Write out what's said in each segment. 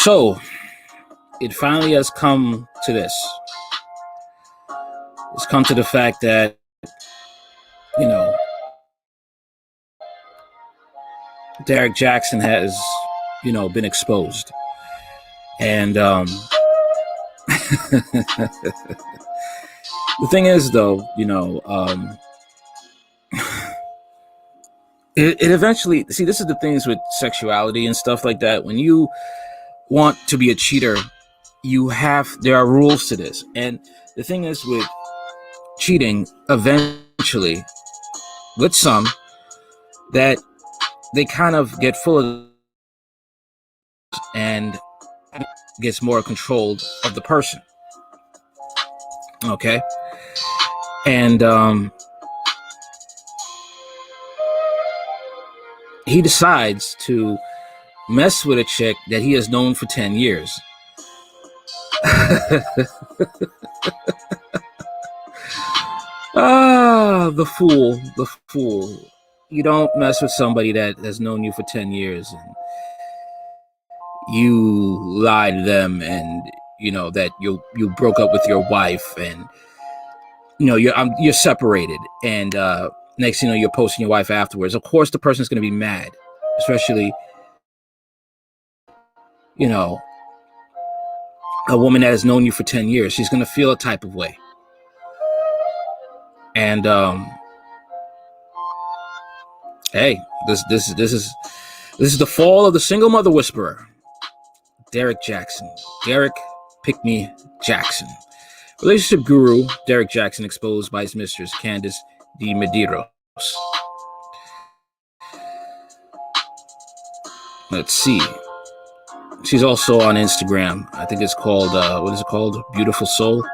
So it finally has come to this. It's come to the fact that, you know, Derrick Jaxn has, been exposed. And the thing is, though, it eventually, see, this is the things with sexuality and stuff like that. When you want to be a cheater, there are rules to this. And the thing is with cheating, eventually, with some, that they kind of get full of and gets more control of the person. Okay? And he decides to mess with a chick that he has known for 10 years. The fool. You don't mess with somebody that has known you for 10 years and you lie to them, and that you broke up with your wife, and you're separated, and next thing you know, you're posting your wife afterwards. Of course the person's going to be mad, especially a woman that has known you for 10 years. She's going to feel a type of way. And hey, this is the fall of the single mother whisperer, Derrick Jaxn. Derrick Pick Me Jaxn. Relationship guru Derrick Jaxn exposed by his mistress Candace de Medeiros. Let's see. She's also on Instagram. I think it's called what is it called? Beautiful Soul.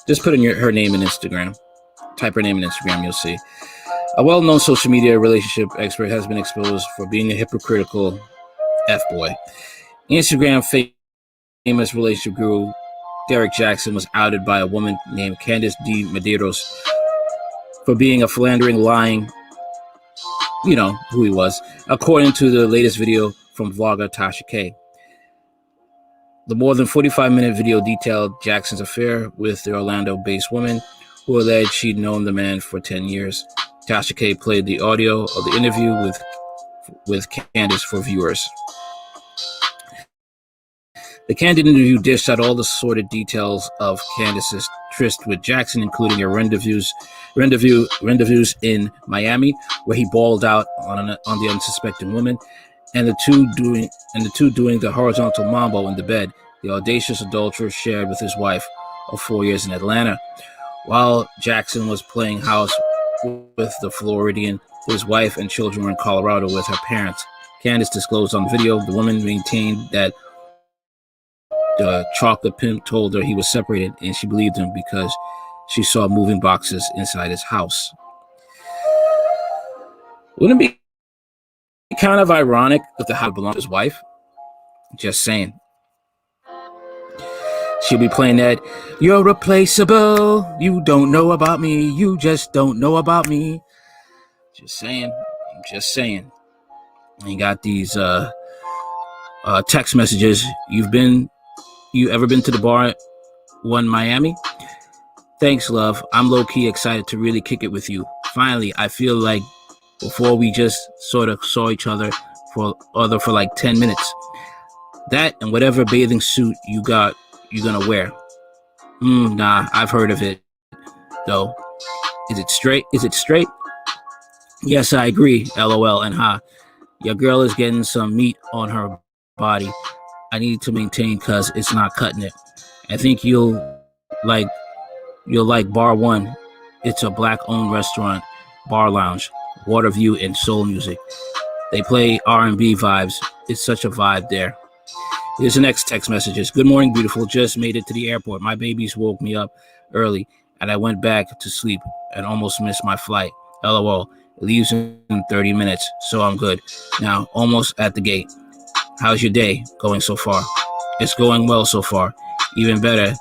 Just put in her name in Instagram. Type her name in Instagram, you'll see. A well-known social media relationship expert has been exposed for being a hypocritical F-boy. Instagram famous relationship guru Derrick Jaxn was outed by a woman named Candace de Medeiros for being a philandering, lying, who he was, according to the latest video from vlogger Tasha K. The more than 45-minute video detailed Jackson's affair with the Orlando-based woman who alleged she'd known the man for 10 years. Tasha K played the audio of the interview with Candace for viewers. The candid interview dished out all the sordid details of Candace's tryst with Jaxn, including a rendezvous in Miami, where he bawled out on the unsuspecting woman, and the two doing the horizontal mambo in the bed, the audacious adulterer shared with his wife of 4 years in Atlanta. While Jaxn was playing house with the Floridian, his wife and children were in Colorado with her parents. Candace disclosed on the video the woman maintained that the chocolate pimp told her he was separated, and she believed him because she saw moving boxes inside his house. Wouldn't it be kind of ironic if the house belonged to his wife? Just saying. She'll be playing that, "You're replaceable, you don't know about me, you just don't know about me." Just saying. I'm just saying. And you got these text messages. You ever been to the bar one Miami? Thanks, love. I'm low-key excited to really kick it with you. Finally, I feel like before we just sort of saw each other for like 10 minutes. That and whatever bathing suit you're gonna wear. Nah, I've heard of it, though. Is it straight? Yes, I agree. LOL and ha. Your girl is getting some meat on her body. I need to maintain cause it's not cutting it. I think you'll like Bar One. It's a black-owned restaurant, bar lounge, water view, and soul music. They play R&B vibes. It's such a vibe there. Here's the next text messages. Good morning, beautiful. Just made it to the airport. My babies woke me up early, and I went back to sleep and almost missed my flight. LOL. It leaves in 30 minutes, so I'm good. Now, almost at the gate. How's your day going so far? It's going well so far. Even better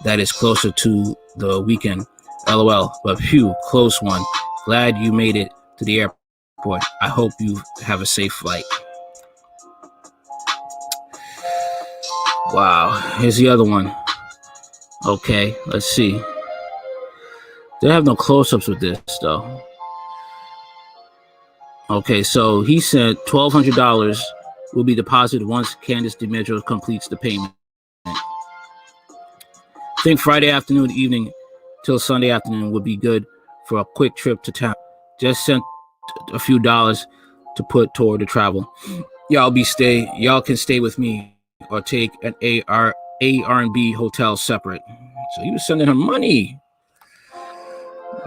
that it's closer to the weekend. LOL. But phew, close one. Glad you made it to the airport. I hope you have a safe flight. Wow. Here's the other one. Okay, let's see. They have no close-ups with this, though. Okay, so he said $1,200 will be deposited once Candace DiMeggio completes the payment. I think Friday afternoon, evening till Sunday afternoon would be good for a quick trip to town. Just sent a few dollars to put toward the travel. Y'all can stay with me or take an R&B hotel separate. So he was sending her money.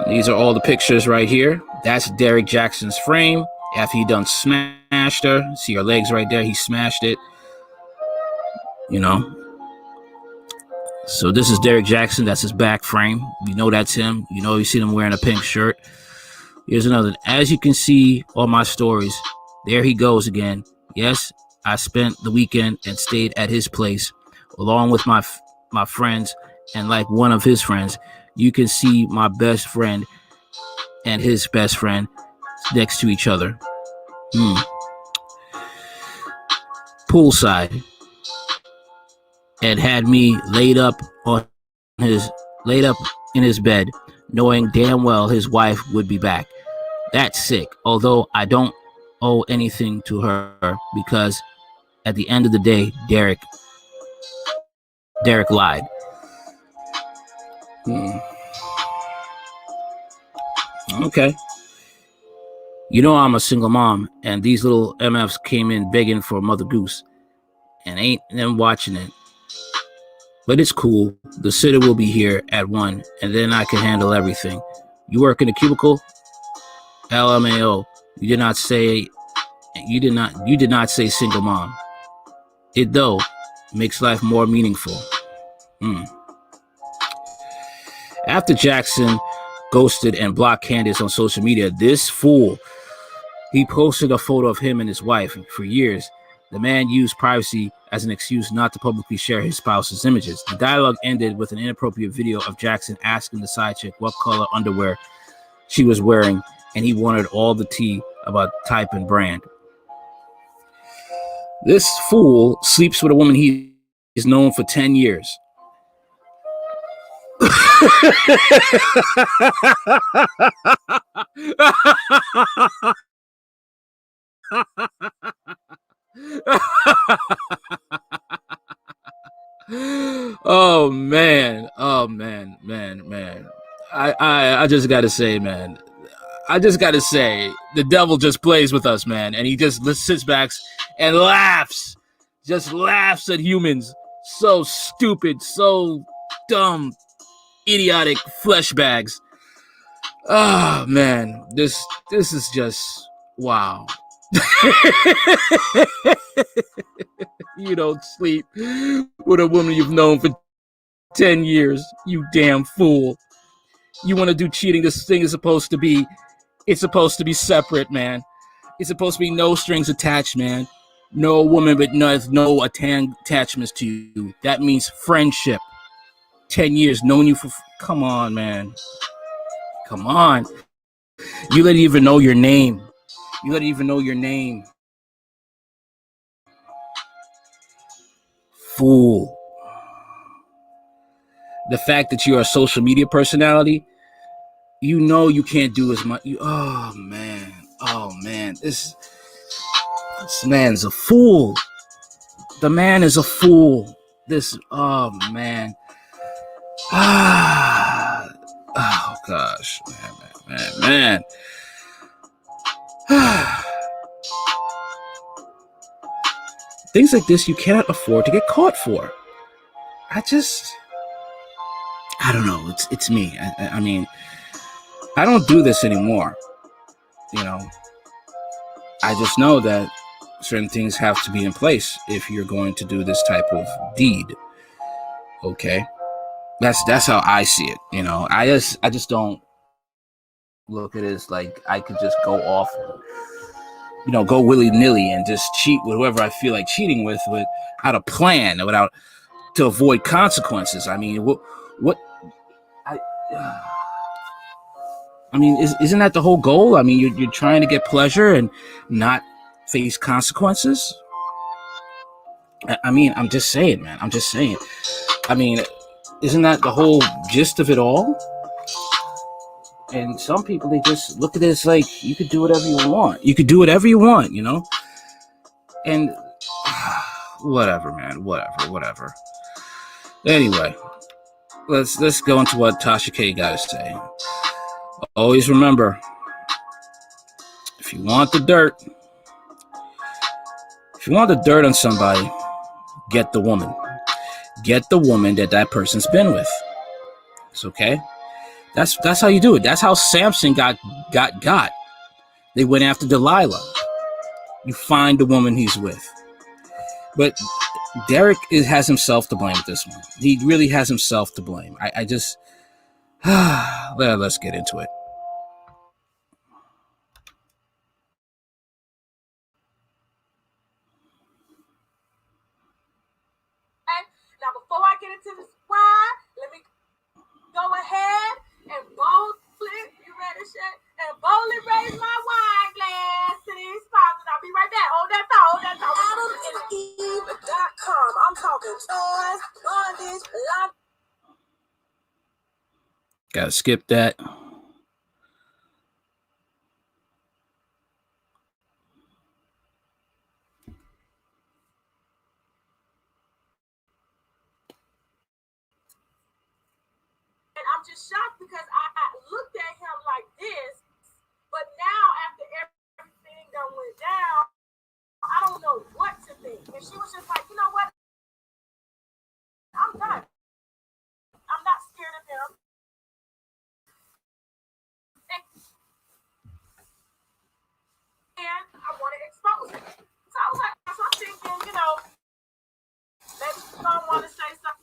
These are all the pictures right here. That's Derrick Jaxn's frame after he done smashed her. See her legs right there. He smashed it. You know. So this is Derrick Jaxn. That's his back frame. You know that's him. You know you see him wearing a pink shirt. Here's another. As you can see on my stories, there he goes again. Yes, I spent the weekend and stayed at his place along with my friends, and like one of his friends, you can see my best friend and his best friend next to each other. Poolside, and had me laid up in his bed, knowing damn well his wife would be back. That's sick. Although I don't owe anything to her because at the end of the day, Derrick lied. Okay. You know I'm a single mom, and these little MFs came in begging for Mother Goose, and ain't them watching it. But it's cool. The sitter will be here at 1, and then I can handle everything. You work in a cubicle? LMAO. You did not say single mom. It though makes life more meaningful. After Jaxn ghosted and blocked Candace on social media, this fool, he posted a photo of him and his wife. For years, the man used privacy as an excuse not to publicly share his spouse's images. The dialogue ended with an inappropriate video of Jaxn asking the side chick what color underwear she was wearing, and he wanted all the tea about type and brand. This fool sleeps with a woman he is known for 10 years. Oh man. I just gotta say, man. The devil just plays with us, man, and he just sits back and laughs. Just laughs at humans. So stupid, so dumb, idiotic flesh bags. Oh man, this is just wow. You don't sleep with a woman you've known for 10 years, you damn fool. You want to do cheating, this thing is supposed to be, it's supposed to be separate, man. It's supposed to be no strings attached, man. No woman with no attachments to you. That means friendship. 10 years knowing you for, come on, man. Come on. You didn't even know your name. Fool. The fact that you're a social media personality, you know you can't do as much. Oh man. This man's a fool. The man is a fool. Oh man. Oh gosh. Man. Things like this you cannot afford to get caught for. I don't know. It's me. I mean, I don't do this anymore. You know, I just know that certain things have to be in place if you're going to do this type of deed. Okay, that's how I see it. You know, I just don't look at it as like I could just go off, go willy-nilly and just cheat with whoever I feel like cheating with without a plan, to avoid consequences. I mean, isn't that the whole goal? I mean, you're trying to get pleasure and not face consequences. I mean, I'm just saying, man. I'm just saying. I mean, isn't that the whole gist of it all? And some people, they just look at this like you could do whatever you want. You could do whatever you want, you know? And whatever, man. Whatever. Anyway, let's go into what Tasha K got to say. Always remember, if you want the dirt, on somebody, get the woman. Get the woman that person's been with. It's okay. That's how you do it. That's how Samson got. They went after Delilah. You find the woman he's with. But Derrick has himself to blame with this one. He really has himself to blame. I just let's get into it. Now, before I get into this why, let me go ahead and boldly, you ready, Shay? And boldly raise my wine glass to these sponsors. I'll be right back. Hold that thought. AdamandEve.com. I'm talking toys, bondage, life. Gotta skip that. And I'm just shocked because I looked at him like this, but now after everything that went down, I don't know what to think. And she was just like, you know what? I'm done. I'm not scared of him. And I want to expose it. So I was like, so I'm thinking, you know, maybe you don't want to say something.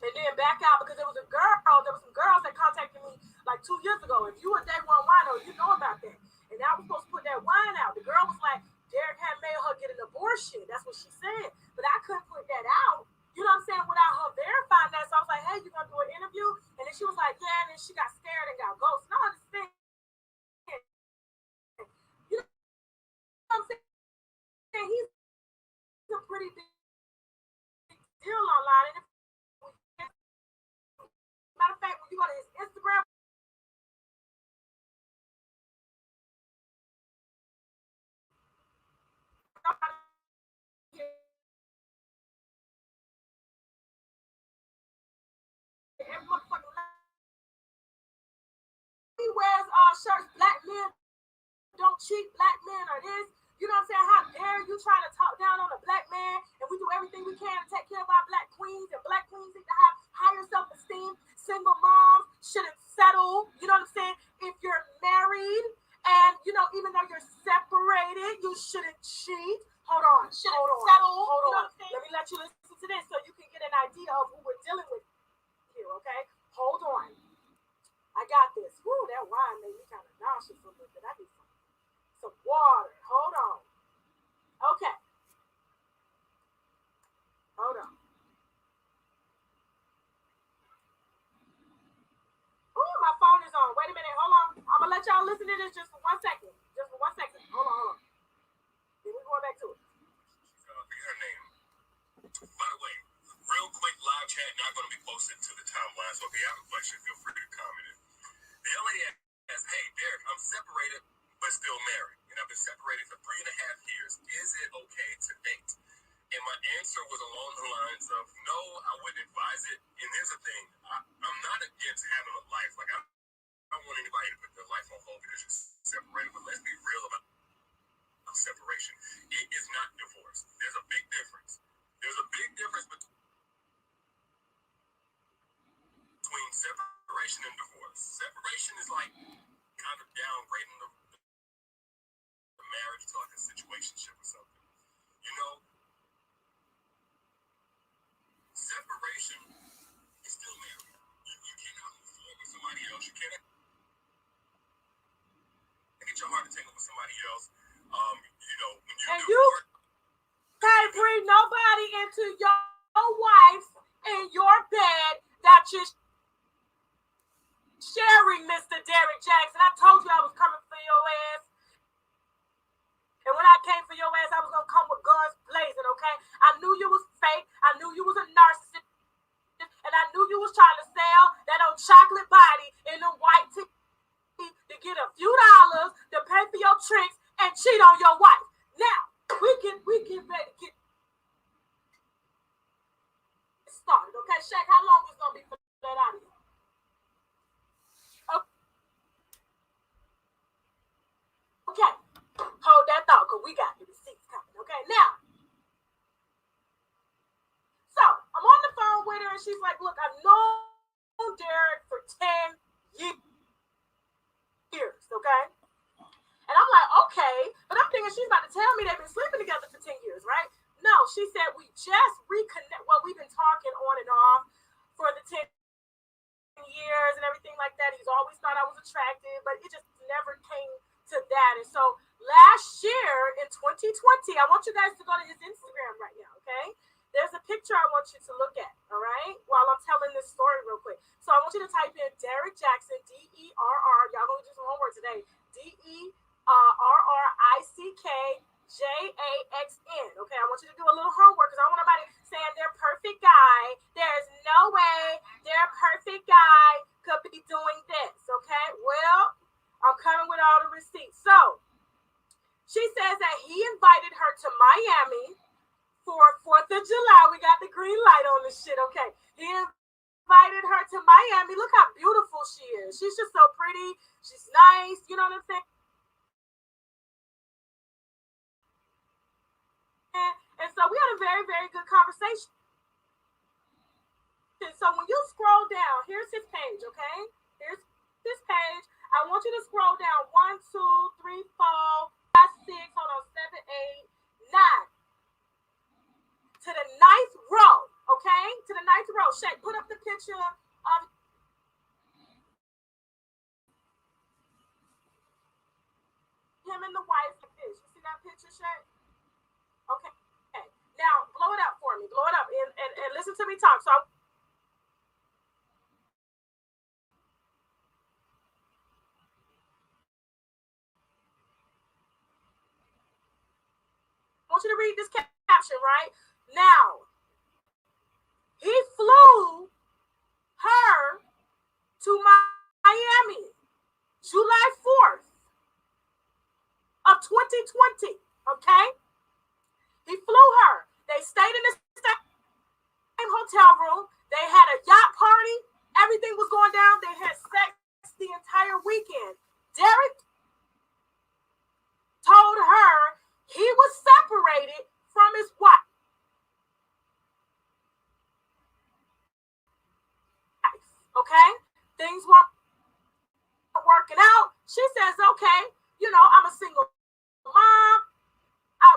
And then back out because there was some girls that contacted me like 2 years ago. If you a day one wino, you know about that. And I was supposed to put that wine out. The girl was like, Derrick had made her get an abortion. That's what she said. But I couldn't put that out. You know what I'm saying? Without her verifying that. So I was like, hey, you gonna do an interview? And then she was like, yeah, and then she got scared and got ghosted. I understand. You know what I'm saying? He's a pretty big deal online. And matter of fact, when you go to his Instagram, every motherfucking he wears shirts, black men don't cheat, black men are this. You know what I'm saying? How dare you try to talk down on a black man? And we do everything we can to take care of our black queens. And black queens need to have higher self-esteem. Single moms shouldn't settle. You know what I'm saying? If you're married and, you know, even though you're separated, you shouldn't cheat. Hold on. Settle. Hold on. Let me let you listen to this so you can get an idea of who we're dealing with here, okay? Hold on. I got this. Woo, that wine made me kind of nauseous a little bit. I need some water. Hold on. Okay. Hold on. Ooh, my phone is on. Wait a minute. Hold on. I'm going to let y'all listen to this just for 1 second. Just for 1 second. Hold on. Then we're going back to it. Her name. By the way, real quick live chat not going to be posted to the timeline. So if you have a question, feel free to comment it. The LA asks, hey, Derrick, I'm separated but still married. And I've been separated for 3.5 years. Is it okay to date? And my answer was along the lines of, no, I wouldn't advise it. And here's the thing, I'm not against having a life. Like, I don't want anybody to put their life on hold because you're separated. But let's be real about separation. It is not divorce. There's a big difference. There's a big difference between separation and divorce. Separation is like kind of downgrading the marriage to like a situationship or something. You know, was trying to sell that old chocolate body in the white tee to get a few dollars to pay for your tricks and cheat on your wife. Now, we get ready to get started, okay? Shaq, how long is it going to be for that out of you? Okay, hold that thought, because we got the receipts coming, okay? Now, so I'm on the phone with her, and she's like, look, I've known Derrick for 10 years, okay? And I'm like, okay, but I'm thinking she's about to tell me they've been sleeping together for 10 years, right? No, she said we just reconnect. Well, we've been talking on and off for the 10 years and everything like that. He's always thought I was attractive, but it just never came to that. And so last year in 2020, I want you guys to go to his Instagram right now, okay? There's a picture I want you to look at, all right, while I'm telling this story real quick. So I want you to type in Derrick Jaxn, D-E-R-R. Y'all gonna do some homework today. D-E-R-R-I-C-K-J-A-X-N. Okay, I want you to do a little homework because I don't want nobody saying they're perfect guy. There's no way their perfect guy could be doing this, okay? Well, I'm coming with all the receipts. So she says that he invited her to Miami for 4th of July. We got the green light on this shit, okay? He invited her to Miami. Look how beautiful she is. She's just so pretty. She's nice. You know what I'm saying? And so we had a very, very good conversation. And so when you scroll down, here's his page, okay? Here's this page. I want you to scroll down 1, 2, 3, 4, 5, 6, hold on, 7, 8, 9. To the 9th row, okay? To the 9th row. Shay, put up the picture of him and the wife like this. You see that picture, Shay? Okay. Now, blow it up for me. Blow it up and listen to me talk. So I want you to read this caption, right? Now, he flew her to Miami July 4th of 2020, okay? He flew her. They stayed in the same hotel room. They had a yacht party. Everything was going down. They had sex the entire weekend. Derrick told her he was separated from his wife. Okay? Things weren't working out. She says, okay, you know, I'm a single mom.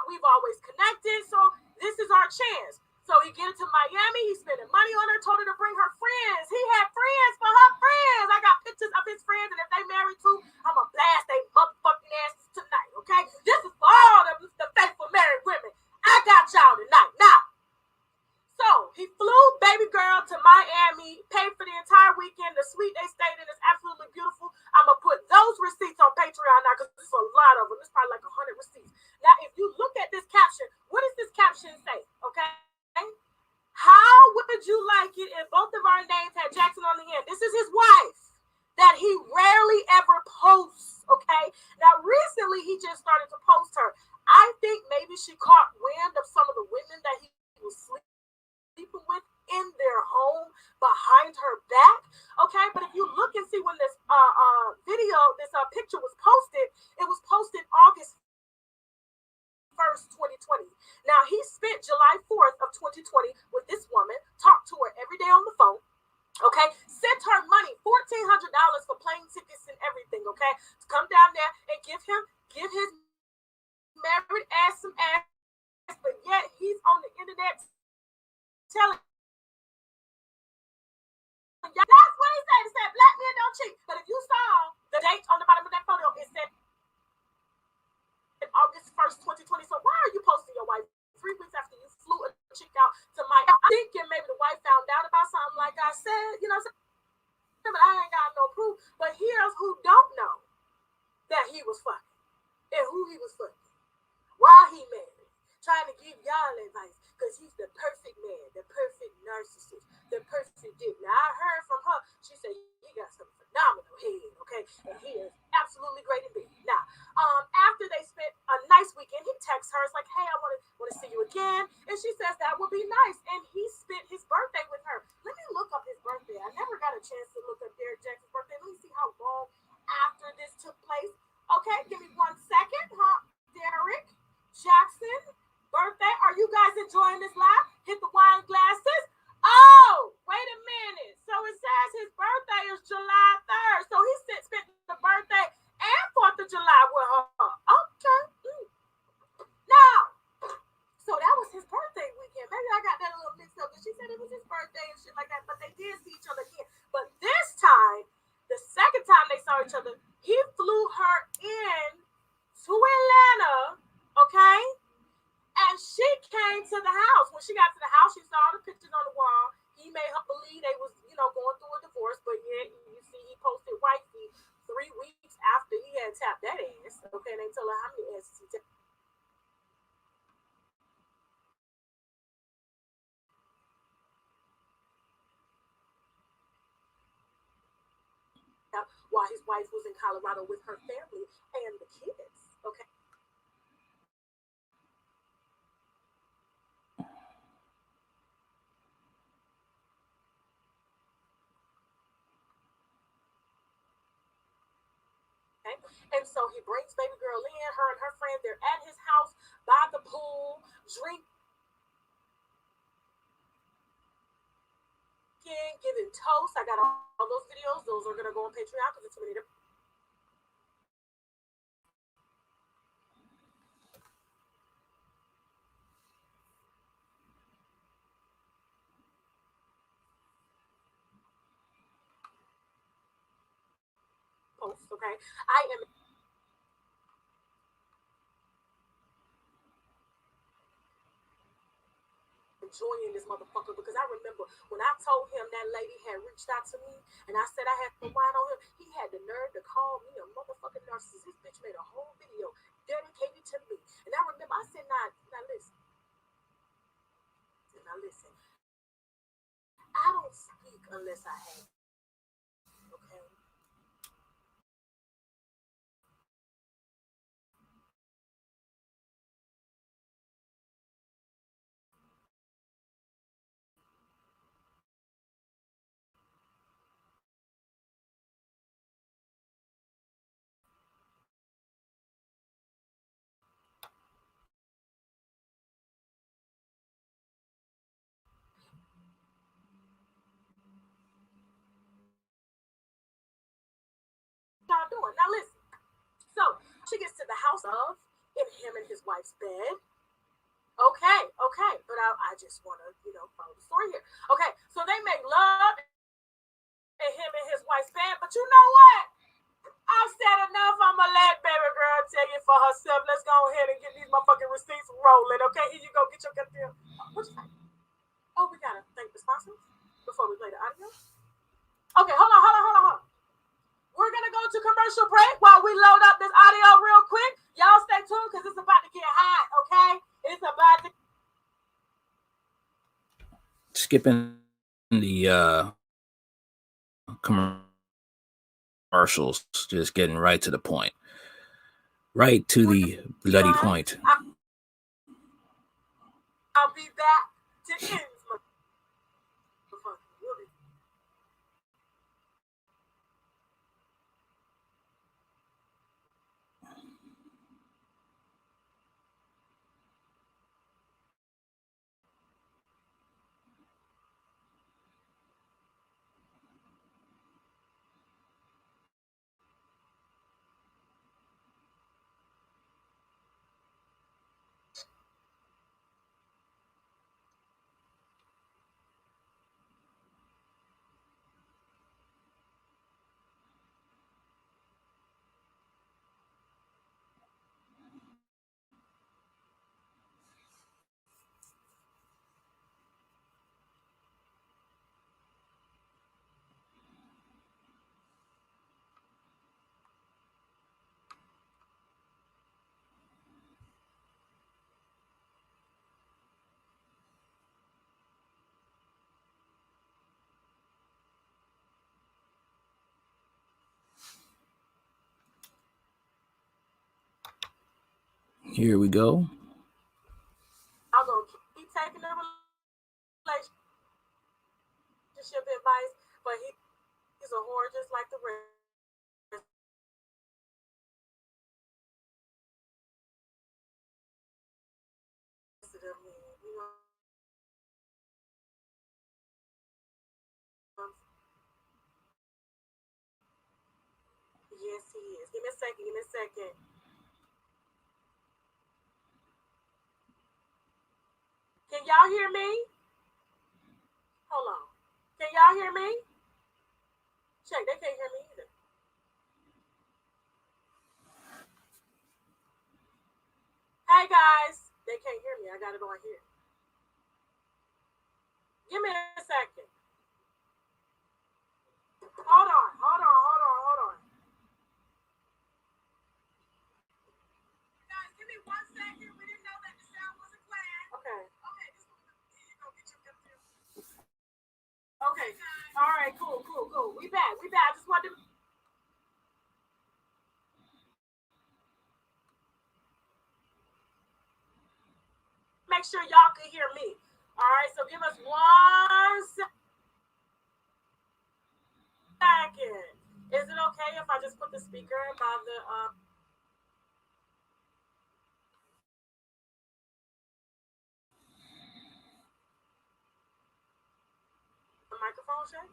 We've always connected, so this is our chance. So he get to Miami. He's spending money on her, told her to bring her friends. He had friends for her friends. I got pictures of his friends, and if they married too, I'm going to blast they motherfucking asses tonight, okay? This is for all the faithful married women. I got y'all tonight. Now, so he flew baby girl to Miami, paid for the entire weekend. The suite they stayed in is absolutely beautiful. I'm going to put those receipts on Patreon now because there's a lot of them. It's probably like 100 receipts. Now, if you look at this caption, what does this caption say, okay? How would you like it if both of our names had Jaxn on the end? This is his wife that he rarely ever posts, okay? Now, recently, he just started to post her. I think maybe she caught wind of some of the women that he was sleeping with in their home behind her back, okay? But if you look and see when this picture was posted, it was posted August 1st, 2020. Now, he spent July 4th of 2020 with this woman, talked to her every day on the phone, okay? Sent her money, $1,400 for plane tickets and everything, okay? To come down there and give his married ass some ass, but yet he's on the internet telling that's what he said. He said, black men don't cheat. But if you saw the date on the bottom of that photo, it said August 1st, 2020. So why are you posting your wife 3 weeks after you flew a chick out to Miami? I'm thinking maybe the wife found out about something, like I said, you know, but I ain't got no proof. But here's who don't know that he was fucking and who he was fucking. Why he married. Trying to give y'all advice because he's the perfect man, the perfect narcissist, the person did. Now, I heard from her, she said, he got some phenomenal head, okay? And he is absolutely great in bed. Now, after they spent a nice weekend, he texts her, it's like, hey, I want to see you again. And she says that would be nice. And he spent his birthday with her. Let me look up his birthday. I never got a chance to look up Derrick Jaxn's birthday. Let me see how long after this took place. Okay, give me 1 second, huh? Derrick Jaxn birthday. Are you guys enjoying this live? Hit the wine glasses. Oh, wait a minute. So it says his birthday is July 3rd. So he spent the birthday and 4th of July with her. Okay. Now, so that was his birthday weekend. Maybe I got that a little mixed up, but she said it was his birthday and shit like that. But they did see each other again. But this time, the second time they saw each other, he flew her in to Atlanta, okay? And she came to the house. When she got to the house, she saw the pictures on the wall. He made her believe they was, going through a divorce. But yet, you see, he posted wifey 3 weeks after he had tapped that ass. Okay, and they tell her how many asses he tapped. While his wife was in Colorado with her family and the kids. Okay. And so he brings baby girl in, her and her friend, they're at his house by the pool, drinking, giving toast. I got all those videos. Those are going to go on Patreon because it's too many to post, okay? I am enjoying this motherfucker because I remember when I told him that lady had reached out to me and I said I had to wine on him, he had the nerve to call me a motherfucking narcissist. This bitch made a whole video dedicated to me. And I remember I said, now listen. Now listen. I don't speak unless I have. Okay. Y'all doing? Now listen. So she gets to the house of in him and his wife's bed. Okay. But I just want to, follow the story here. Okay, so they make love in him and his wife's bed. But you know what? I've said enough. I'm going to let baby girl tell you for herself. Let's go ahead and get these motherfucking receipts rolling. Okay, here you go. Get your goddamn. What you say? Oh, we got to thank the sponsors before we play the audio. Okay, hold on. We're going to go to commercial break while we load up this audio real quick. Y'all stay tuned because it's about to get hot, okay? It's about to... Skipping the commercials, just getting right to the point. Right to the bloody point. I'll be back to end my... Here we go. I'm going to keep taking the relationship advice, but he's a whore just like the rest of them. You know? Yes, he is. Give me a second. Can y'all hear me? Hold on. Can y'all hear me? Check, they can't hear me either. Hey guys, they can't hear me. I got it on here. Give me a second. Hold on. Guys, give me 1 second. We didn't know that the sound wasn't playing. Okay. Okay. All right, cool. We back. I just wanted to make sure y'all could hear me. All right, so give us 1 second. Is it okay if I just put the speaker by the microphone check?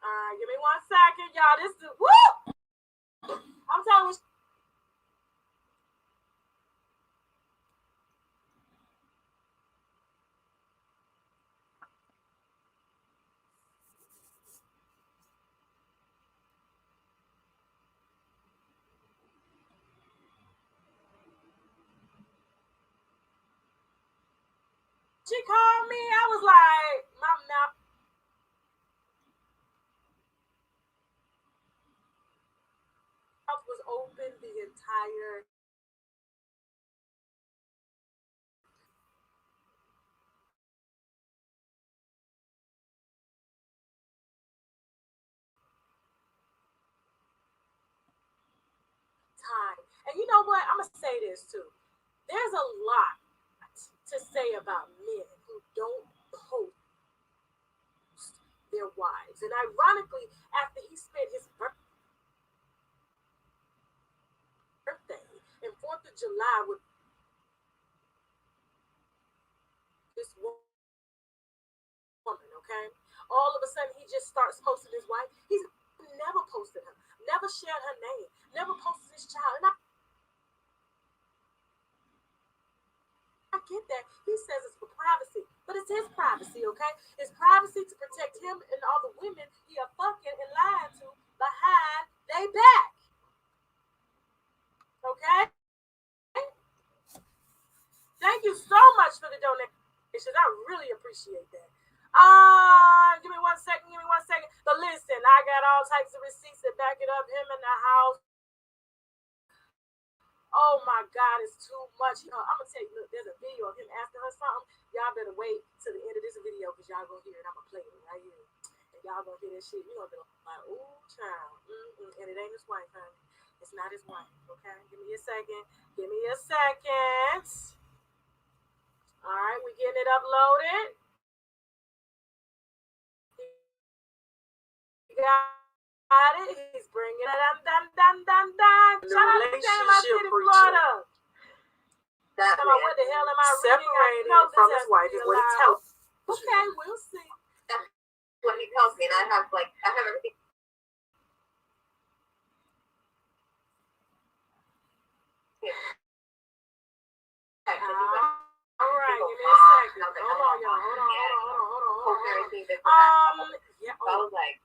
All right, give me 1 second, y'all. This is woo! I'm telling you. She called me. I was like, my mouth was open the entire time. And you know what? I'm going to say this too. There's a lot to say about men who don't post their wives. And ironically, after he spent his birthday and 4th of July with this woman, okay? All of a sudden, he just starts posting his wife. He's never posted her, never shared her name, never posted his child. And I get that. He says it's for privacy, but it's his privacy, okay? It's privacy to protect him and all the women he are fucking and lying to behind their back. Okay? Thank you so much for the donations. I really appreciate that. Give me 1 second. But listen, I got all types of receipts that back it up. Him in the house. Oh my God, it's too much. You know, I'm gonna tell you, look, there's a video of him asking her something. Y'all better wait till the end of this video because y'all gonna hear it. I'm gonna play it right here. And y'all gonna hear that shit. You're gonna be like, ooh, child. And it ain't his wife, honey. It's not his wife, okay? Give me a second. All right, we getting it uploaded. Got it. He's bringing it up. Dun. The relationship preacher. That man, what the hell am I separated from his wife is what he tells me. Okay, we'll see. That's what he tells me, and I have everything. All right, give me a second. Hold on, y'all. Hold on. Yeah. I was like,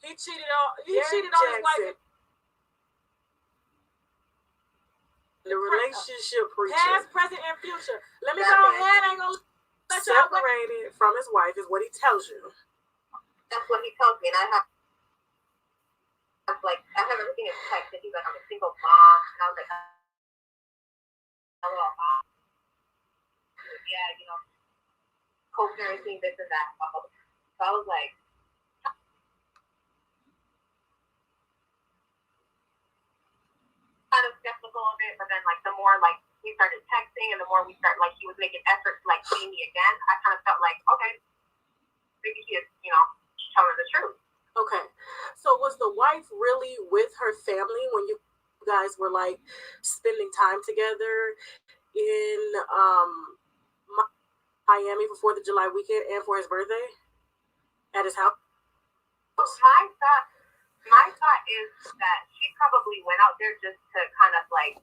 he cheated on his wife. The relationship preacher. Past, present, and future. Let me go ahead and go. Separated from his wife is what he tells you. That's what he tells me, and I have everything in text. And he's like, I'm a single mom, and I was like, hello, mom. Yeah, you know, co-parenting, this and that. So I was like, kind of skeptical of it, but then like the more like we started texting and the more we started like he was making efforts to like see me again, I kind of felt like, okay, maybe he is, telling the truth. Okay. So was the wife really with her family when you guys were like spending time together in Miami for 4th of July weekend and for his birthday at his house? My thought is that she probably went out there just to kind of like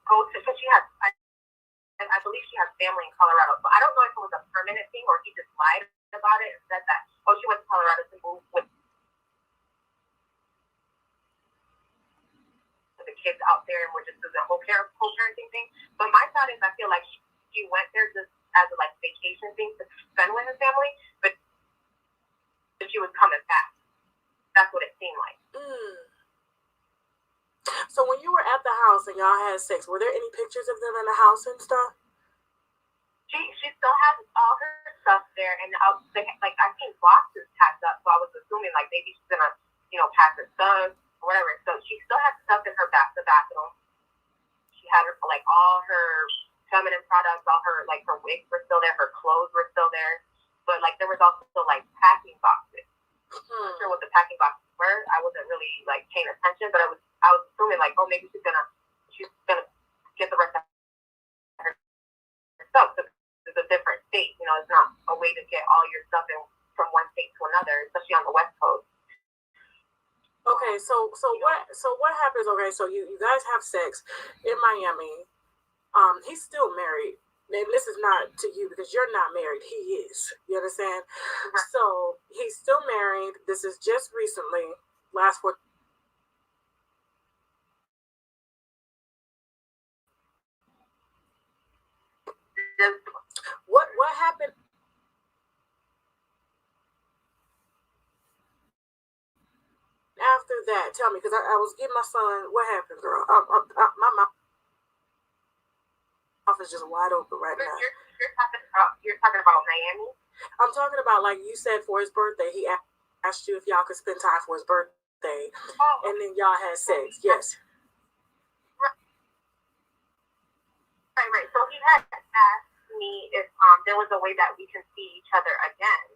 go to, because she has, I believe she has family in Colorado. So I don't know if it was a permanent thing or he just lied about it and said that, oh, she went to Colorado to move with the kids out there and we're just doing the whole parenting thing. But my thought is I feel like she went there just as a like vacation thing to spend with her family, but she was coming back. That's what it seemed like. So when you were at the house and y'all had sex, were there any pictures of them in the house and stuff? She still has all her stuff there, and like I seen boxes packed up, so I was assuming like maybe she's gonna, pack her stuff or whatever. So she still had stuff in the bathroom. She had her like all her feminine products, all her like her wigs were still there, her clothes were still there, but like there was also like packing boxes. I'm not sure what the packing boxes were. I wasn't really like paying attention, but I was assuming like, oh, maybe she's gonna get the rest of her stuff. So it's a different state, it's not a way to get all your stuff from one state to another, especially on the West Coast. Okay, so what happens? Okay, so you guys have sex in Miami. He's still married. Maybe this is not to you because you're not married. He is. You understand? Mm-hmm. So he's still married. This is just recently, last 4. What happened after that? Tell me, because I was giving my son. What happened, girl? My mouth is just wide open right now. You're talking about Miami? I'm talking about, like you said, for his birthday, he asked you if y'all could spend time for his birthday, and then y'all had sex. Yes. Right. So he had asked me if there was a way that we can see each other again.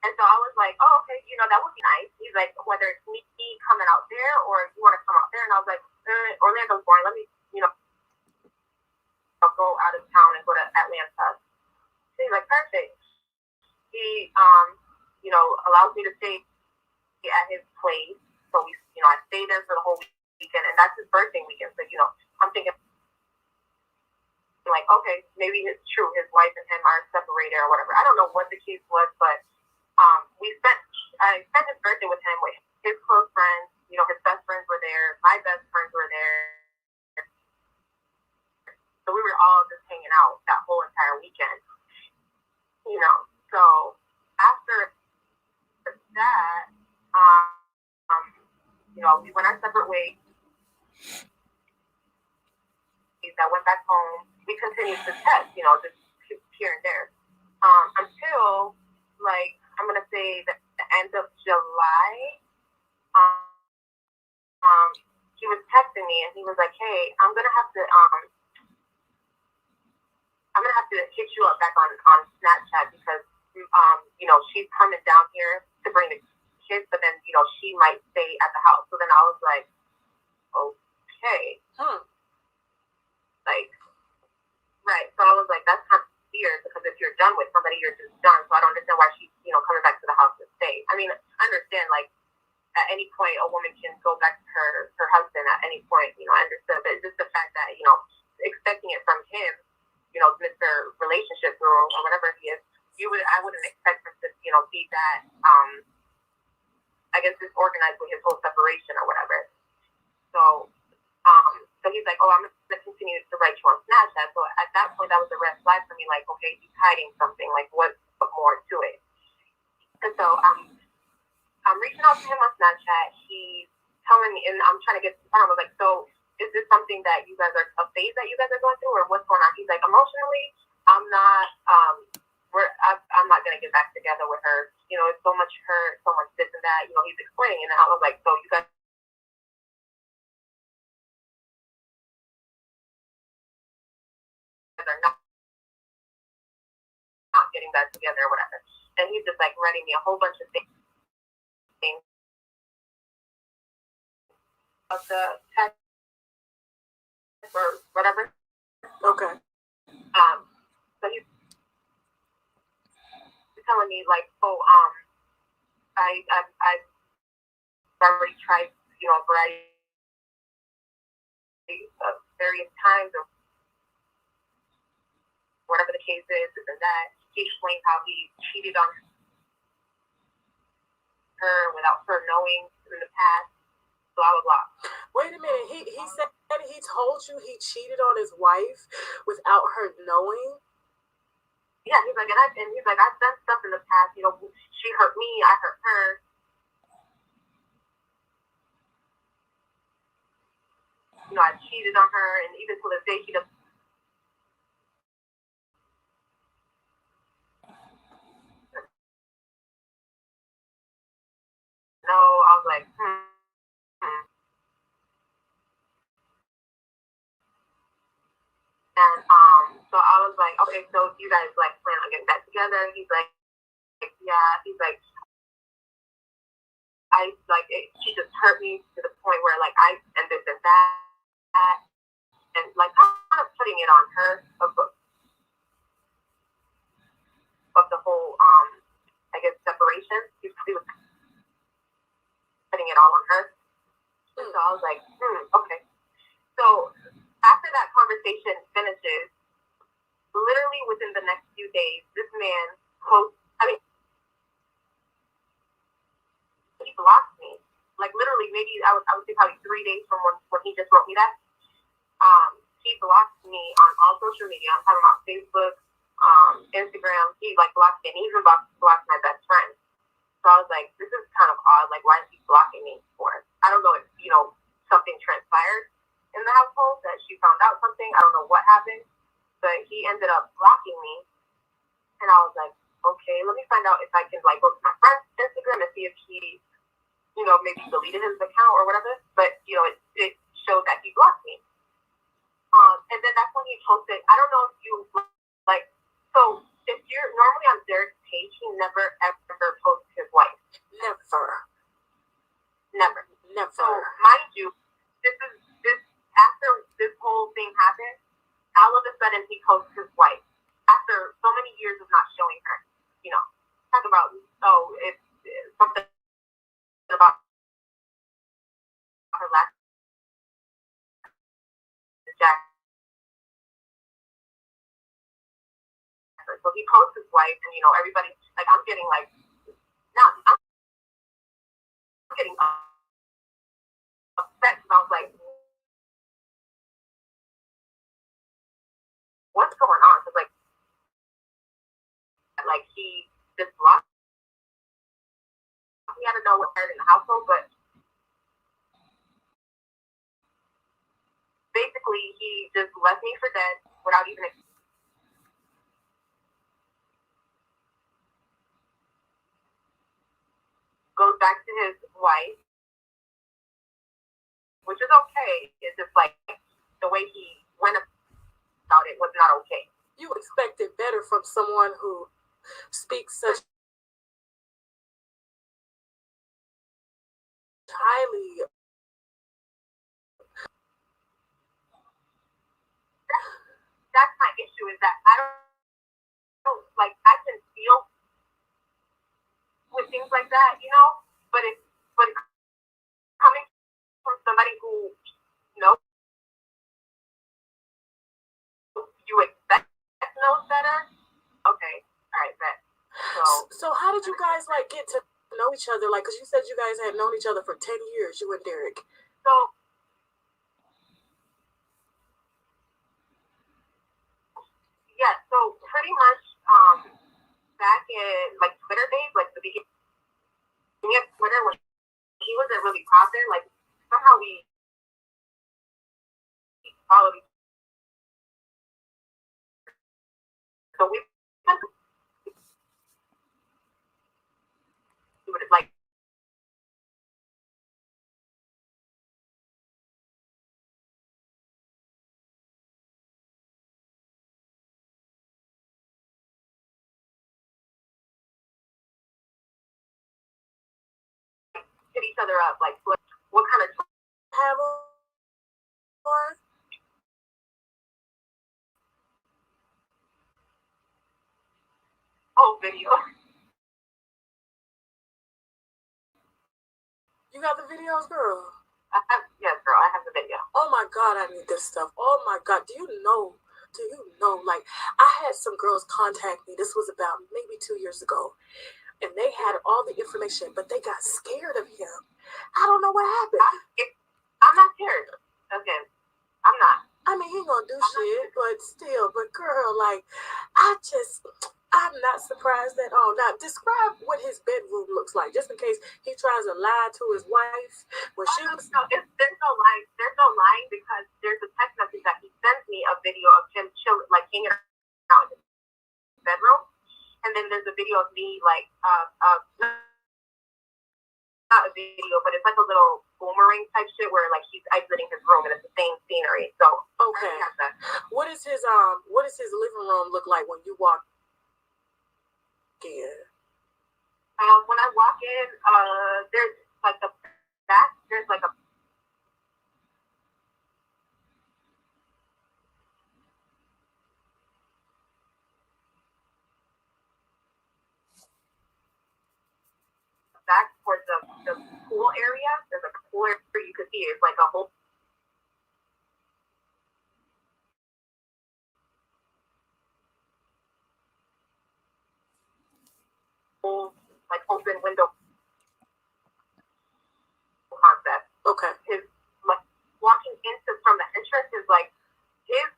And so I was like, oh, okay, that would be nice. He's like, whether it's me coming out there or you want to come out there. And I was like, Orlando's boring. Let me, I'll go out of town and go to Atlanta. So he's like, perfect. He, allows me to stay at his place. So we, I stayed there for the whole weekend. And that's his birthday weekend. So, I'm thinking, like, okay, maybe it's true. His wife and him are separated or whatever. I don't know what the case was, but I spent his birthday with him with his close friends. His best friends were there. My best friends were there. So we were all just hanging out that whole entire weekend. So after that, we went our separate ways. I went back home. We continued to test, just here and there, until like I'm gonna say the end of July. He was texting me and he was like, "Hey, I'm gonna have to hit you up back on Snapchat because she's coming down here to bring the kids, but then she might stay at the house." So then I was like, "Okay." Like, right. So I was like, that's kind of weird because if you're done with somebody, you're just done. So I don't understand why she's, coming back to the house to stay. I mean, I understand, like, at any point, a woman can go back to her husband at any point, I understood. But it's just the fact that, expecting it from him, Mr. Relationship Guru or whatever he is, I wouldn't expect him to, be that, I guess, disorganized with his whole separation or whatever. So he's like, oh, I'm going to continue to write you on Snapchat. So at that point, that was a red flag for me. Like, okay, he's hiding something. Like, what's more to it? And so I'm reaching out to him on Snapchat. He's telling me, and I'm trying to get to the time. I was like, so is this something that you guys are, a phase that you guys are going through, or what's going on? He's like, emotionally, I'm not gonna get back together with her. It's so much hurt, so much this and that. He's explaining, and I was like, so you guys are not getting back together or whatever. And he's just like writing me a whole bunch of things about the text or whatever. Okay. So he's telling me like, oh, I've already tried, a variety of various times or whatever the case is, this and that. He explained how he cheated on her without her knowing in the past, blah, blah, blah. Wait a minute. He said he told you he cheated on his wife without her knowing? Yeah, he's like, I've done stuff in the past. She hurt me, I hurt her. I cheated on her, and even to this day, she doesn't. No, I was like, And so I was like, okay, so do you guys like plan on getting back together? He's like, yeah. He's like, she just hurt me to the point where like I and this and that, and like kind of putting it on her of the whole I guess separation. He was putting it all on her. And so I was like, okay. So after that conversation finishes, literally within the next few days, this man he blocked me. Like literally, maybe I would say probably 3 days from when he just wrote me that. He blocked me on all social media. I'm talking about Facebook, Instagram. He like blocked me, and he even blocked my best friend. So I was like, this is kind of odd. Like, why is he blocking me for? I don't know if something transpired in the household that she found out something. I don't know what happened, but he ended up blocking me, and I was like, okay, let me find out if I can like go to my friend's Instagram and see if he, maybe deleted his account or whatever. But it showed that he blocked me. And then that's when he posted. I don't know if you like. So if you're normally on Derrick's page, he never ever posts his wife. Never. So mind you, this after this whole thing happened, all of a sudden he posts his wife after so many years of not showing her. Talk about it's something about her last Jaxn. So he posts his wife, and everybody like I'm getting like now I'm getting upset because I was like, what's going on? Because like he just blocked. He had to know what happened in the household, but basically he just left me for dead without even goes back to his wife, which is okay. It's just like the way he went about it was not okay. You expected better from someone who speaks such highly. That's my issue, is that I don't like, I can feel with things like that, but it's coming from somebody who knows you expect knows better. Okay, all right, bet. So how did you guys like get to know each other? Like, because you said you guys had known each other for 10 years, you and Derrick. So yeah, so pretty much back in like Twitter days, like the beginning of Twitter, when he wasn't really popping, like somehow we followed each other up. Like, what kind of have on? Oh, video. You got the videos, girl? Yes, girl, I have the video. Oh my God, I need this stuff. Oh my God, do you know, like, I had some girls contact me, this was about maybe 2 years ago, and they had all the information, but they got scared of him. I don't know what happened. I'm not scared of him. I'm not. I mean, he gonna do shit, but still, but girl, like, I'm not surprised at all. Now, describe what his bedroom looks like, just in case he tries to lie to his wife. When there's no lying. There's no lying because there's a text message that he sends me a video of him chilling, like hanging out in his bedroom, and then there's a video of me, like, not a video, but it's like a little boomerang type shit where like he's exiting his room and it's the same scenery. So okay, what is his living room look like when you walk in? When I walk in, there's like the back. There's like a back towards the pool area. There's like a pool area you could see. It's like a whole. Like open window concept. Okay. His like walking into from the entrance is like his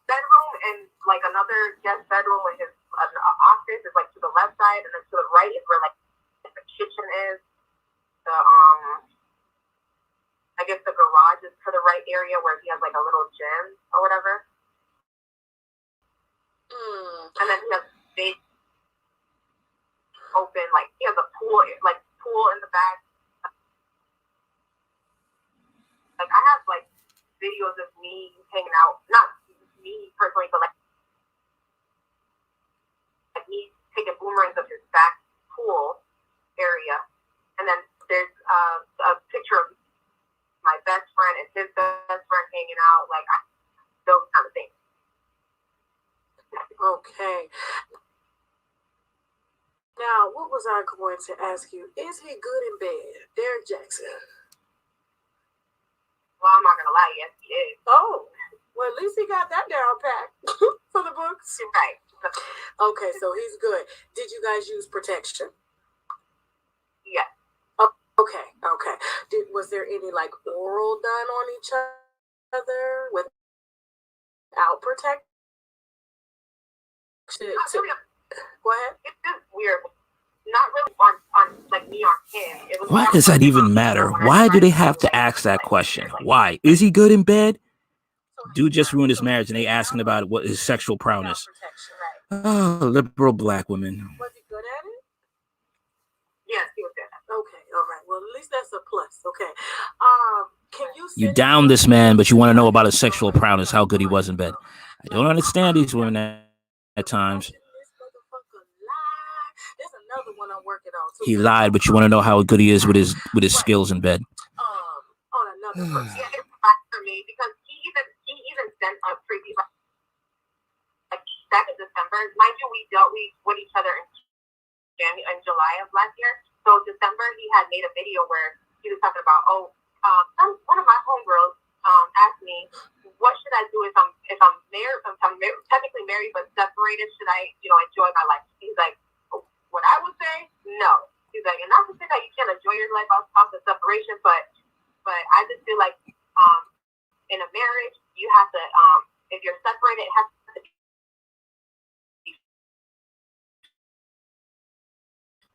bedroom and like another guest bedroom and his office is like to the left side, and then to the right is where like the kitchen is. The I guess the garage is to the right area where he has like a little gym or whatever. And then he has big open, like he has a pool in the back. Like I have like videos of me hanging out, not me personally, but like me taking boomerangs of his back pool area, and then there's a picture of my best friend and his best friend hanging out, like those kind of things. Okay. Now, what was I going to ask you? Is he good in bed, Derrick Jaxn? Well, I'm not gonna lie, yes, he is. Oh, well, at least he got that down packed for the books. Right. Okay, so he's good. Did you guys use protection? Yes. Oh, okay. Was there any like oral done on each other without protection? Go ahead. It's just weird. Not really on like me on him. It was Why does that even matter? Why do they have to ask that question? Why? Is he good in bed? Dude just ruined his marriage and they asking about what his sexual prowess. Oh, liberal black women. Was he good at it? Yes, he was good. Okay, all right. Well, at least that's a plus. Okay. Can you down this man, but you want to know about his sexual prowess, how good he was in bed. I don't understand these women at times. There's another one I'm working on too. He lied, but you want to know how good he is with his skills in bed. On another person. Yeah, it's fine for me because he even sent a preview like back in December. Mind you, we dealt with each other in July of last year. So December, he had made a video where he was talking about, one of my homegirls asked me, what should I do if I'm technically married but separated? Should I, enjoy my life? He's like, what I would say, no. He's like, and not to say that you can't enjoy your life off the separation, but I just feel like in a marriage, you have to, if you're separated, it has to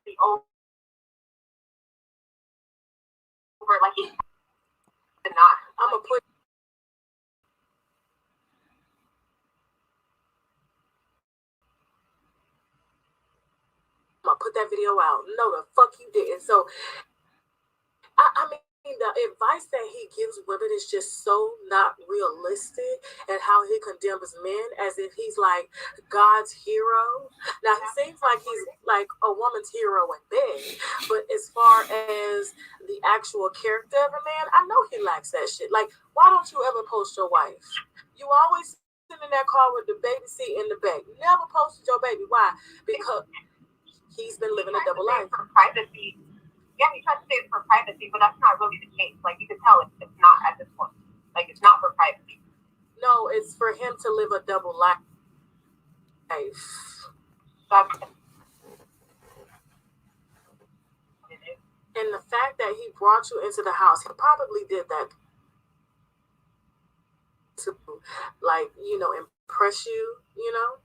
be over. Like he's not. I'm gonna put. I'm gonna put that video out. No, the fuck you didn't. So, I mean, the advice advice that he gives women is just so not realistic, and how he condemns men as if he's like God's hero. Now, he seems like he's like a woman's hero in bed, but as far as the actual character of a man, I know he lacks that shit. Like, why don't you ever post your wife? You always sit in that car with the baby seat in the back. Never posted your baby. Why? Because he's been living a double life. For privacy. Yeah, he tried to say it's for privacy, but that's not really the case. Like, you can tell it's not at this point. Like, it's not for privacy. No, it's for him to live a double life. And the fact that he brought you into the house, he probably did that to, like, you know, impress you, you know?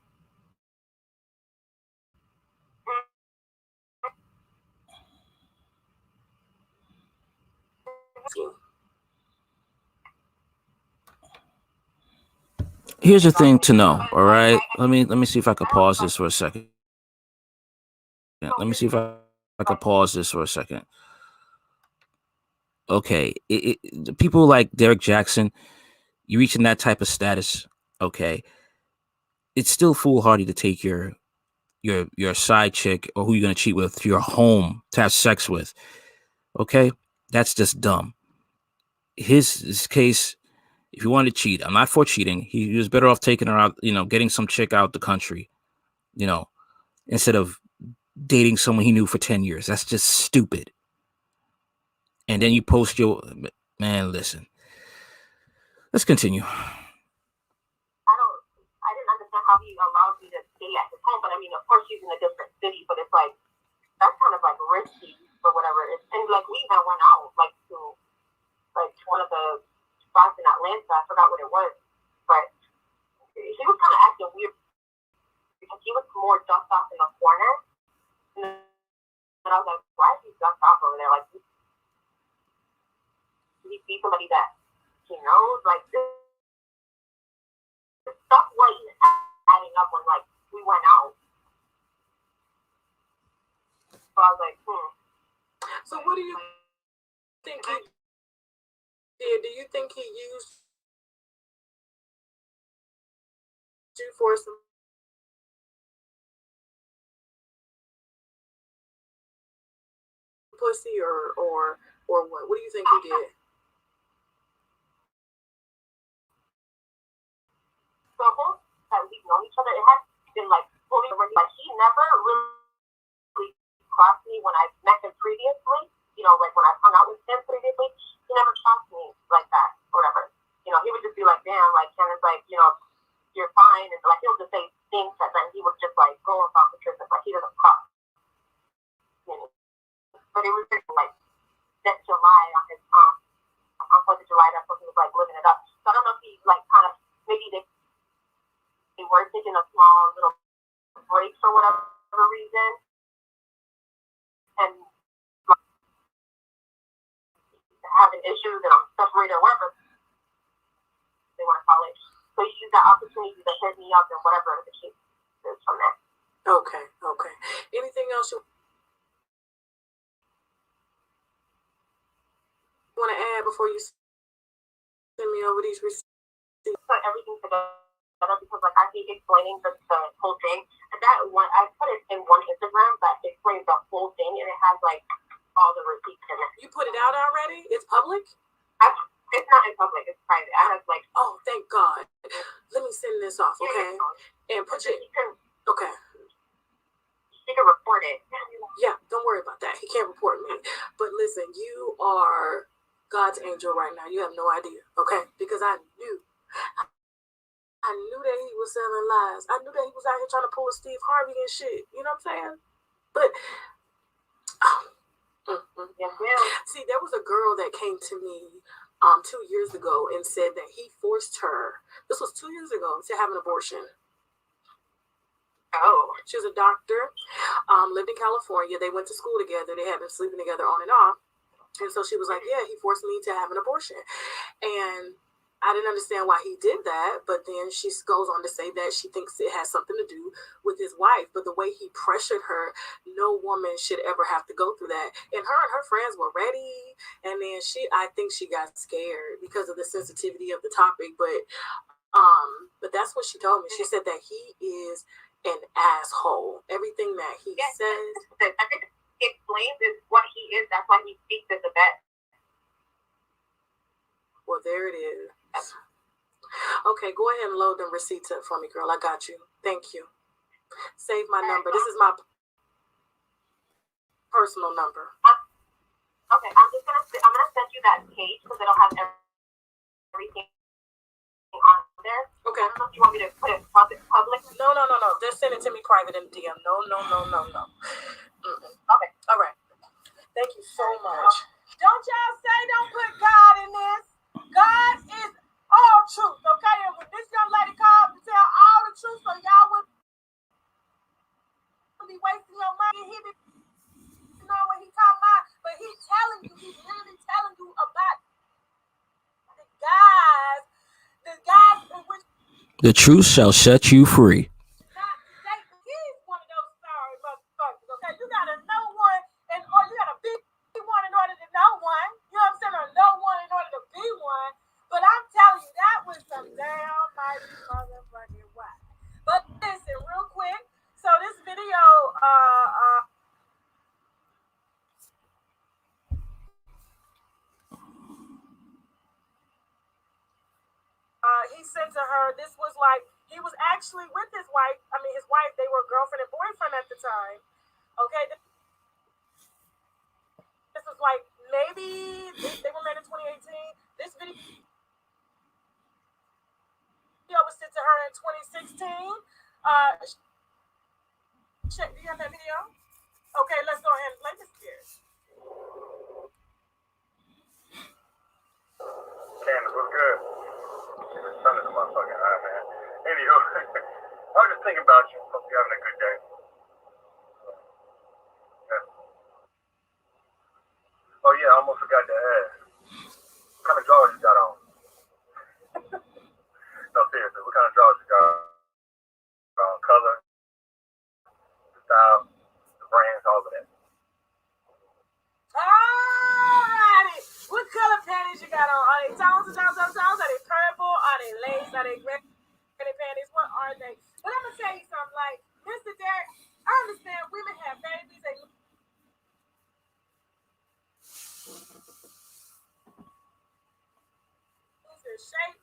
Here's the thing to know, all right? Let me see if I can pause this for a second. Let me see if I can pause this for a second. Okay, people like Derrick Jaxn, you reaching that type of status, okay, it's still foolhardy to take your side chick or who you're gonna cheat with to your home to have sex with. Okay, that's just dumb. His case, if you wanted to cheat, I'm not for cheating. He was better off taking her out, you know, getting some chick out the country, you know, instead of dating someone he knew for 10 years. That's just stupid. And then you post your man. Listen, let's continue. I didn't understand how he allowed me to stay at his home, but I mean, of course, he's in a different city, but it's like, that's kind of like risky or whatever. And like, we even went out like to like one of the spots in Atlanta. I forgot what it was, but he was kind of acting weird because he was more ducked off in the corner. And I was like, why is he ducked off over there? Like, did he see somebody that he knows? Like, this stuff wasn't adding up when, like, we went out. So I was like, So what do you think he did? Do you think he used you for some pussy or what? What do you think he did? So that we've known each other, it has been like fully already. Like, he never really crossed me when I met him previously. You know, like when I hung out with him previously, he never crossed me like that or whatever. You know, he would just be like, damn, like, Shannon's like, you know, you're fine. And like, he'll just say things that then he would just like go off the trip. Like, he doesn't cross me. But it was just like that July on his on 4th of July, that's when he was like living it up. So I don't know if he like kind of, maybe they were taking a small little break for whatever reason, and like, having issues and I'm separated or whatever they want to call it. So he used that opportunity to hit me up and whatever the case is from there. Okay. Anything else you want to add before you send me over these receipts? Put everything together because like I hate explaining the whole thing. And that one, I put it in one Instagram that explains the whole thing, and it has like all the receipts in it. You put it out already? It's public? It's not in public. It's private. I have like. Oh, thank God. Let me send this off, okay? And put your. Okay. He can report it. Yeah, don't worry about that. He can't report me. But listen, you are God's angel right now. You have no idea, okay? Because I knew that he was selling lies. I knew that he was out here trying to pull a Steve Harvey and shit. You know what I'm saying? But see, there was a girl that came to me 2 years ago and said that he forced her. This was 2 years ago to have an abortion. Oh. She was a doctor, lived in California. They went to school together. They had been sleeping together on and off. And so she was like, yeah, he forced me to have an abortion. And I didn't understand why he did that, but then she goes on to say that she thinks it has something to do with his wife. But the way he pressured her, no woman should ever have to go through that. And her friends were ready, and then I think she got scared because of the sensitivity of the topic. But that's what she told me. She said that he is an asshole. Everything that he says. I think he explains is what he is. That's why he speaks as a vet. Well, there it is. Okay, go ahead and load them receipts up for me, girl. I got you. Thank you. Save my number. This is my personal number. Okay, I'm gonna send you that page because it'll have everything on there. Okay. I don't know if you want me to put it public. No. Just send it to me private in DM. No. Okay. All right. Thank you so much. Don't y'all say don't put God in this. God is all truth, okay? And when this young lady called to tell all the truth, so y'all would be wasting your money, he be knowing what he talking about, but he's telling you, he's literally telling you about the guys in which the truth shall set you free. He's one of those sorry motherfuckers, okay? You gotta know one, or you gotta be one in order to know one. You know what I'm saying? Or know one in order to be one. But I'm telling you, that was some damn mighty motherfucking whack. But listen, real quick. So this video, he sent to her. This was like, he was actually with his wife. I mean, his wife, they were girlfriend and boyfriend at the time. Okay. This was like, maybe they were married in 2018. This video was sent to her in 2016. Do you have that video? Okay, let's go ahead and play this here. Candace, what's good? The sun is in my fucking eye, man. Anywho, I was just thinking about you. Hope you're having a good day. Yeah. Oh yeah, I almost forgot to ask. What kind of drawers you got on? No, seriously, what kind of drawers you got on? Color, the style, the brands, all of that. Alrighty. What color panties you got on? Are they tones? Are they purple? Are they lace? Are they red panties? What are they? But I'm gonna tell you something. Like, Mr. Derrick, I understand women have babies. They lose their shapes.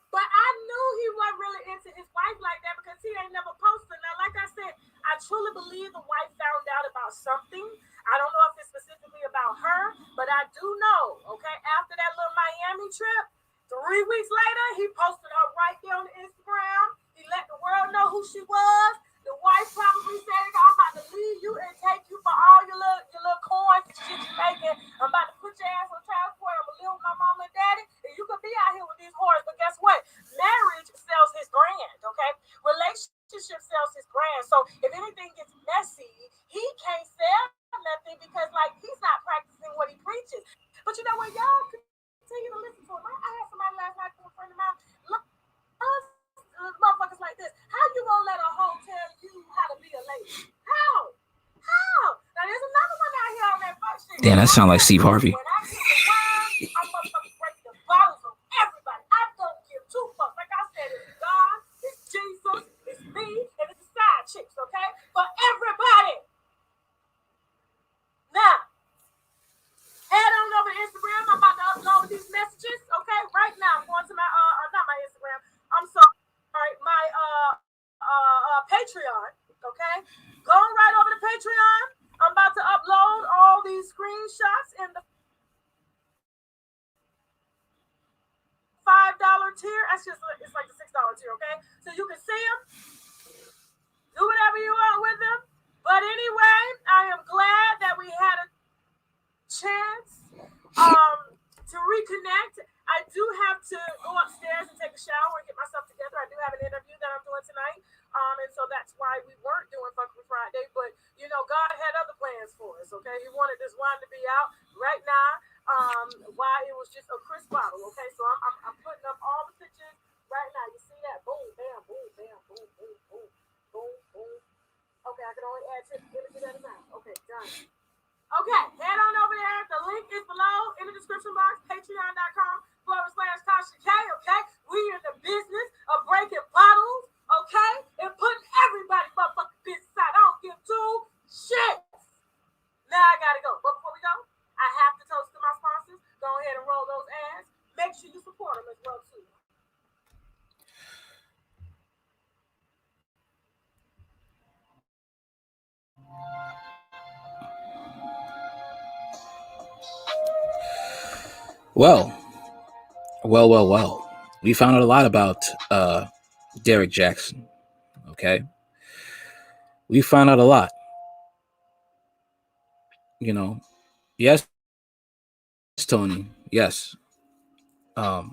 But I knew he wasn't really into his wife like that because he ain't never posted. Now, like I said, I truly believe the wife found out about something. I don't know if it's specifically about her, but I do know, okay, after that little Miami trip, 3 weeks later, he posted her right there on Instagram. He let the world know who she was. The wife probably said, I'm about to leave you and take you for all your little coins and shit you're making. I'm about to put your ass on child support. I'm going to live with my mom and daddy. And you could be out here with these whores. But guess what? Marriage sells his brand, okay? Relationship sells his brand. So if anything gets messy, he can't sell nothing because, like, he's not practicing what he preaches. But you know what? Y'all continue to listen to him. I had somebody last night, a friend of mine, motherfuckers like this. How you gonna let a hoe tell you how to be a lady? How? Now there's another one out here on that fuck shit. Damn, that sound like Steve Harvey. When I get the wine, I'm motherfucking breaking the bottles of everybody. I don't give two fucks. Like I said, it's God, it's Jesus, it's me, and it's the side chicks, okay? For everybody. Now, head on over to Instagram. I'm about to upload these messages, okay? Right now, I'm going to my not my Instagram. I'm sorry, my Patreon, okay? Going right over to Patreon. I'm about to upload all these screenshots in the $5 tier. It's like the $6 tier, okay? So you can see them. Do whatever you want with them. But anyway, I am glad that we had a chance to reconnect. I do have to go upstairs and take a shower and get myself together. I do have an interview that I'm doing tonight. And so that's why we weren't doing Fucking Friday. But, you know, God had other plans for us, okay? He wanted this wine to be out right now while it was just a crisp bottle, okay? So I'm putting up all the pictures right now. You see that? Boom, bam, boom, bam, boom, boom, boom, boom, boom. Okay, I can only add 10 images at a time. Okay, done. Okay, head on over there. The link is below in the description box. Patreon.com/Tasha K. Okay, we in the business of breaking bottles. Okay, and putting everybody's motherfucking business out. I don't give two shits. Now I gotta go. But before we go, I have to toast to my sponsors. Go ahead and roll those ads. Make sure you support them as well too. Well. We found out a lot about Derrick Jaxn. Okay, we found out a lot. You know, yes, Tony, yes. But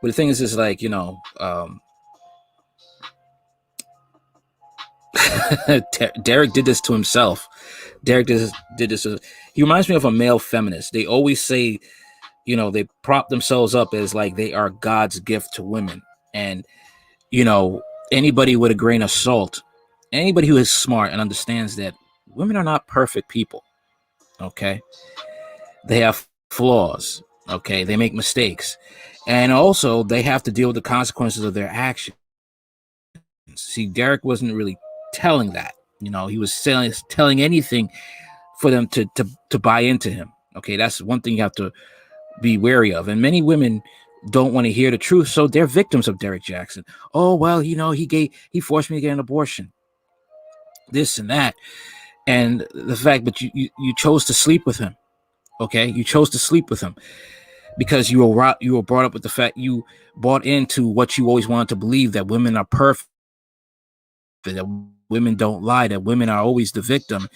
the thing is like, Derrick did this to himself. Derrick did this. He reminds me of a male feminist. They always say, they prop themselves up as like they are God's gift to women. And, anybody with a grain of salt, anybody who is smart and understands that women are not perfect people. Okay. They have flaws. Okay. They make mistakes. And also they have to deal with the consequences of their actions. See, Derrick wasn't really telling that. He was telling anything for them to buy into him. Okay, that's one thing you have to be wary of. And many women don't want to hear the truth, so they're victims of Derrick Jaxn. Oh, well, he forced me to get an abortion. This and that. And the fact that you chose to sleep with him. Okay, you chose to sleep with him because you were brought up with the fact you bought into what you always wanted to believe, that women are perfect, that women don't lie, that women are always the victim.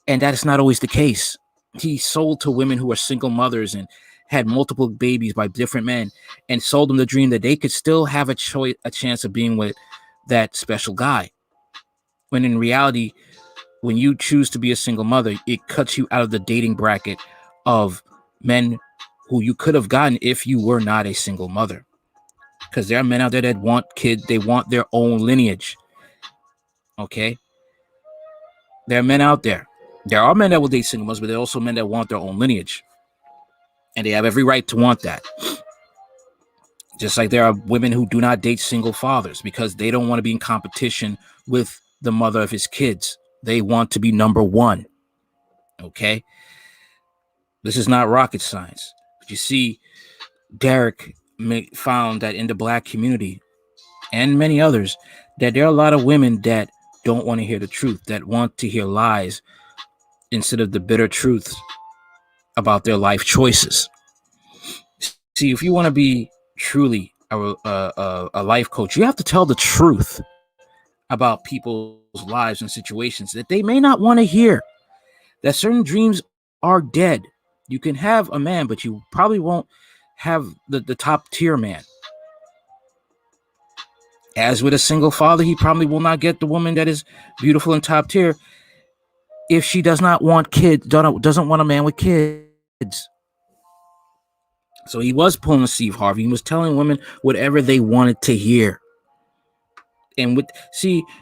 And that's not always the case. He sold to women who are single mothers and had multiple babies by different men, and sold them the dream that they could still have a chance of being with that special guy. When in reality, when you choose to be a single mother, it cuts you out of the dating bracket of men who you could have gotten if you were not a single mother. Because there are men out there that want kids, they want their own lineage. Okay? There are men out there. There are men that will date single mothers, but there are also men that want their own lineage. And they have every right to want that. Just like there are women who do not date single fathers because they don't want to be in competition with the mother of his kids. They want to be number one. Okay? This is not rocket science. But you see, Derrick found that in the black community and many others, that there are a lot of women that don't want to hear the truth, that want to hear lies instead of the bitter truths about their life choices. See, if you want to be truly a life coach, you have to tell the truth about people's lives and situations that they may not want to hear. That certain dreams are dead. You can have a man, but you probably won't have the top tier man. As with a single father, he probably will not get the woman that is beautiful and top tier if she does not want kids, doesn't want a man with kids. So he was pulling a Steve Harvey. He was telling women whatever they wanted to hear. And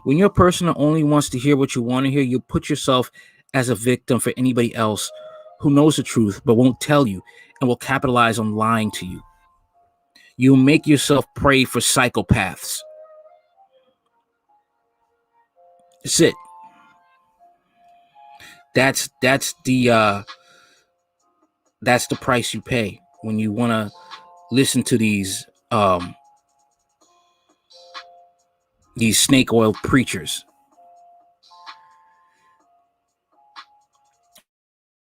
when your person only wants to hear what you want to hear, you put yourself as a victim for anybody else who knows the truth but won't tell you and will capitalize on lying to you. You make yourself prey for psychopaths. That's it. That's the price you pay when you want to listen to these snake oil preachers.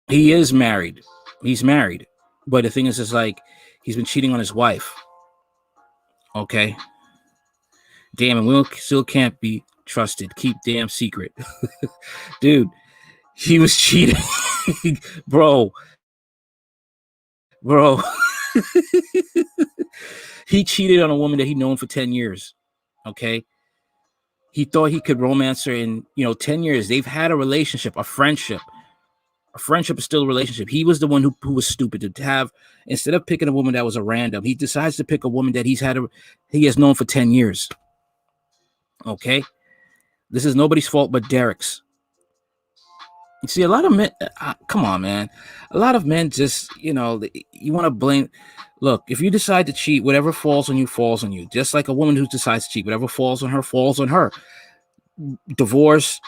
He is married. He's married. But the thing is, it's like he's been cheating on his wife. Okay. Damn, and we still can't be trusted. Keep damn secret. Dude, he was cheating. Bro. He cheated on a woman that he'd known for 10 years. Okay. He thought he could romance her in, 10 years. They've had a relationship, a friendship A friendship is still a relationship. He was the one who was stupid to have, instead of picking a woman that was a random, he decides to pick a woman that he has known for 10 years. Okay? This is nobody's fault but Derrick's. You see, a lot of men, come on, man. A lot of men just, you want to blame. Look, if you decide to cheat, whatever falls on you, falls on you. Just like a woman who decides to cheat, whatever falls on her, falls on her. Divorce,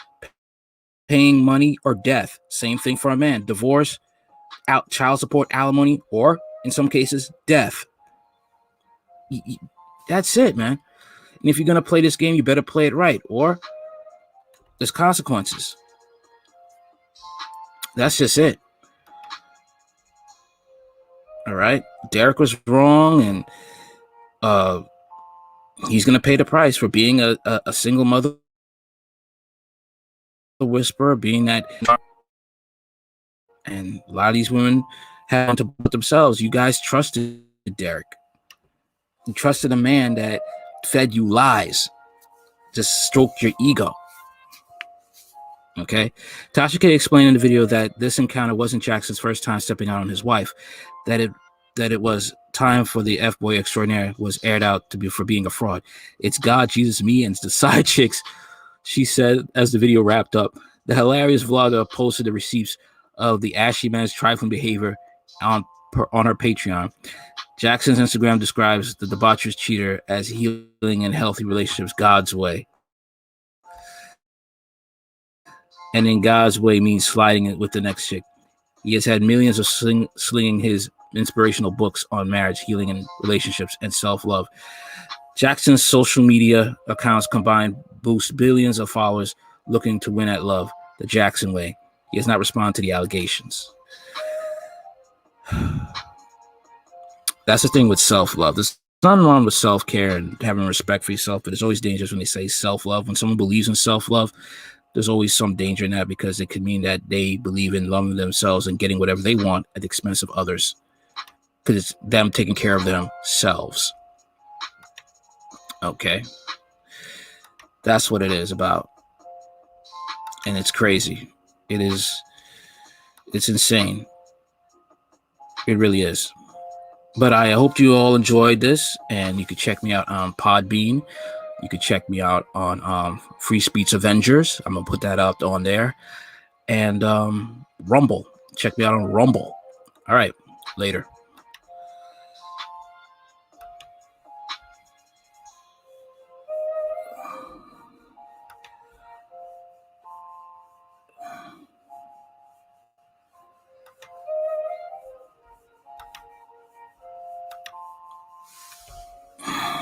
paying money, or death. Same thing for a man. Divorce, child support, alimony, or in some cases, death. That's it, man. And if you're going to play this game, you better play it right, or there's consequences. That's just it. All right. Derrick was wrong, and he's going to pay the price for being a single mother whisperer, being that. And a lot of these women have to put themselves. You guys trusted Derrick. You trusted a man that fed you lies, just stroked your ego. Okay. Tasha K explained in the video that this encounter wasn't Jaxn's first time stepping out on his wife, that it was time for the F-boy extraordinaire was aired out for being a fraud. It's God, Jesus, me, and the side chicks, she said as the video wrapped up. The hilarious vlogger posted the receipts of the ashy man's trifling behavior on her Patreon. Jaxn's Instagram describes the debaucherous cheater as healing and healthy relationships God's way. And in God's way means sliding it with the next chick. He has had millions of slinging his inspirational books on marriage, healing, and relationships and self-love. Jaxn's social media accounts combined boost billions of followers looking to win at love, the Jaxn way. He has not responded to the allegations. That's the thing with self-love. There's nothing wrong with self-care and having respect for yourself, but it's always dangerous when they say self-love. When someone believes in self-love, there's always some danger in that, because it could mean that they believe in loving themselves and getting whatever they want at the expense of others, because it's them taking care of themselves. Okay. That's what it is about. And it's crazy. It's insane. It really is. But I hope you all enjoyed this, and you can check me out on Podbean. You can check me out on Free Speech Avengers. I'm going to put that up on there. And Rumble. Check me out on Rumble. All right. Later.